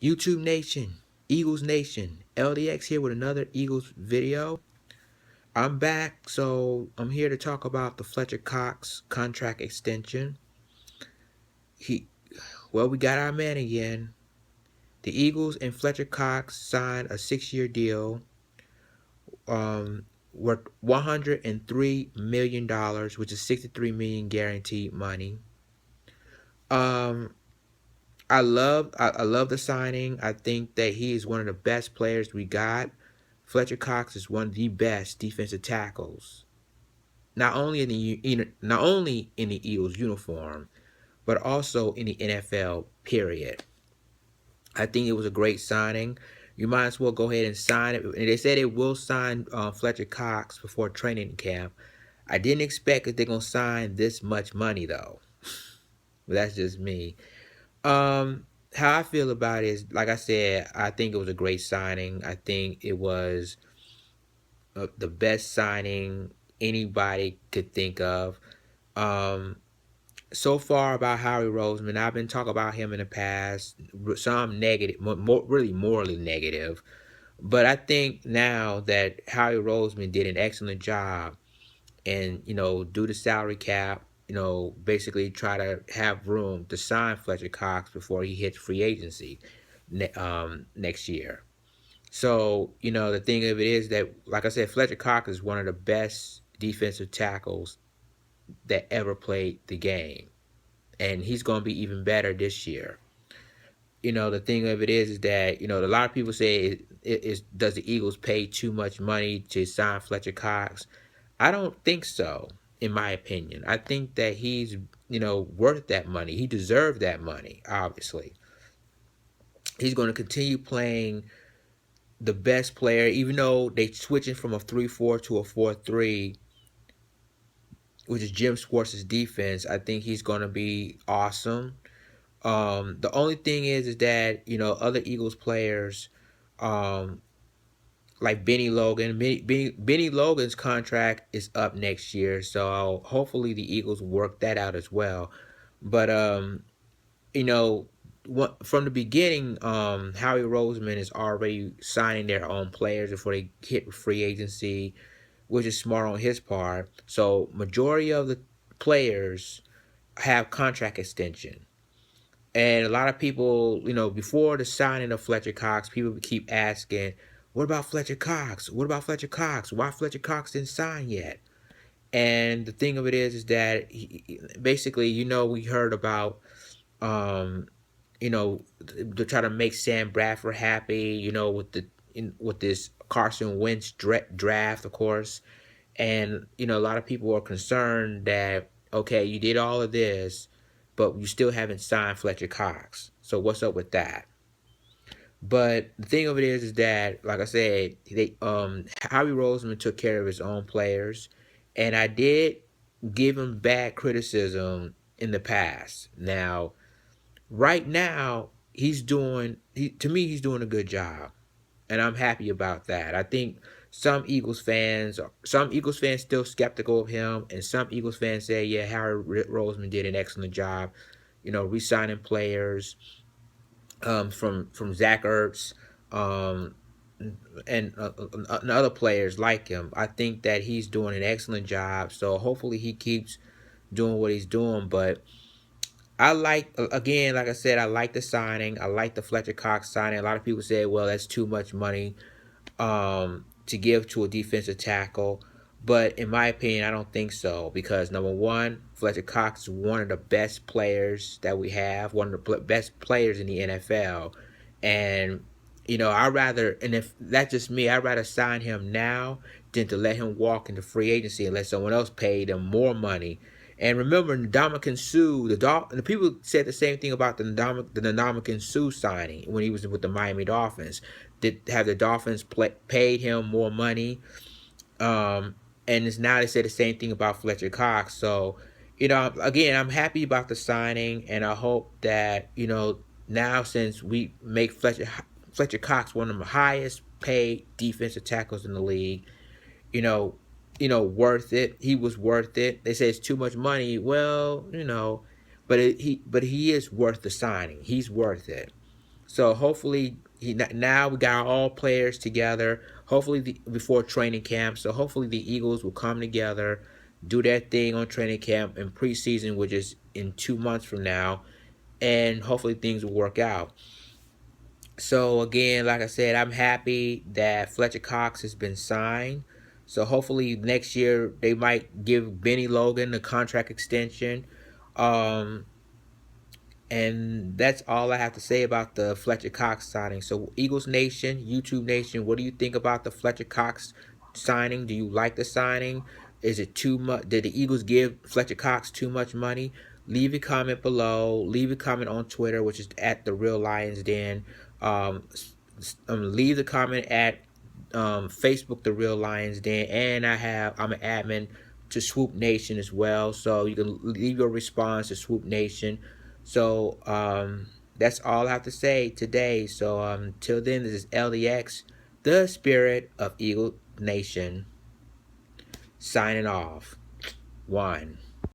YouTube Nation, Eagles Nation, LDX here with another Eagles video. I'm back, so I'm here to talk about the Fletcher Cox contract extension. We got our man again. The Eagles and Fletcher Cox signed a 6-year deal, worth $103 million, which is $63 million guaranteed money. I love the signing. I think that he is one of the best players we got. Fletcher Cox is one of the best defensive tackles, not only in the Eagles uniform, but also in the NFL. Period. I think it was a great signing. You might as well go ahead and sign it. And they said they will sign Fletcher Cox before training camp. I didn't expect that they're gonna sign this much money though. But that's just me. How I feel about it is, like I said, I think it was a great signing. I think it was the best signing anybody could think of. Um, so far about Howie Roseman, I've been talking about him in the past. Some negative, really morally negative. But I think now that Howie Roseman did an excellent job, and due to salary cap, basically try to have room to sign Fletcher Cox before he hits free agency next year. So the thing of it is that, like I said, Fletcher Cox is one of the best defensive tackles that ever played the game, and he's going to be even better this year. The thing of it is that a lot of people say does the Eagles pay too much money to sign Fletcher Cox? I don't think so, in my opinion. I think that he's, worth that money. He deserved that money, obviously. He's going to continue playing the best player, even though they switching from a 3-4 to a 4-3, which is Jim Schwartz's defense. I think he's going to be awesome. The only thing is that, other Eagles players, like Benny Logan. Benny Logan's contract is up next year, so hopefully the Eagles work that out as well. But you know, from the beginning, Howie Roseman is already signing their own players before they hit free agency, which is smart on his part. So majority of the players have contract extension. And a lot of people, before the signing of Fletcher Cox, people would keep asking, what about Fletcher Cox? What about Fletcher Cox? Why Fletcher Cox didn't sign yet? And the thing of it is that basically, we heard about, to try to make Sam Bradford happy, with this Carson Wentz draft, of course. And, a lot of people are concerned that, okay, you did all of this, but you still haven't signed Fletcher Cox. So what's up with that? But the thing of it is that, like I said, Howie Roseman took care of his own players, and I did give him bad criticism in the past. Now, right now, to me, he's doing a good job, and I'm happy about that. I think some Eagles fans still skeptical of him, and some Eagles fans say, yeah, Harry Roseman did an excellent job, re-signing players, from Zach Ertz, and other players like him. I think that he's doing an excellent job. So hopefully he keeps doing what he's doing. But I like, again, like I said, I like the signing. I like the Fletcher Cox signing. A lot of people say, well, that's too much money to give to a defensive tackle. But in my opinion, I don't think so, because number one, Fletcher Cox is one of the best players that we have, one of the best players in the NFL. And, and if that's just me, I'd rather sign him now than to let him walk into free agency and let someone else pay them more money. And remember, Ndamukong Suh, the people said the same thing about the Ndamukong Suh signing when he was with the Miami Dolphins. Did have the Dolphins paid him more money? And it's now they say the same thing about Fletcher Cox. So, again, I'm happy about the signing, and I hope that now, since we make Fletcher Cox one of the highest paid defensive tackles in the league, you know, worth it. He was worth it. They say it's too much money. Well, but he is worth the signing. He's worth it. So hopefully now we got all players together. Hopefully before training camp. So hopefully the Eagles will come together, do their thing on training camp and preseason, which is in 2 months from now, and hopefully things will work out. So again, like I said, I'm happy that Fletcher Cox has been signed. So hopefully next year they might give Benny Logan a contract extension. Um, and that's all I have to say about the Fletcher Cox signing. So Eagles Nation, YouTube Nation, what do you think about the Fletcher Cox signing? Do you like the signing? Is it too much? Did the Eagles give Fletcher Cox too much money? Leave a comment below. Leave a comment on Twitter, which is at the Real Lions Den. Um, Leave the comment at Facebook, the Real Lions Den, and I'm an admin to Swoop Nation as well. So you can leave your response to Swoop Nation. So that's all I have to say today. So till then, this is LDX, the spirit of Eagle Nation, signing off. One.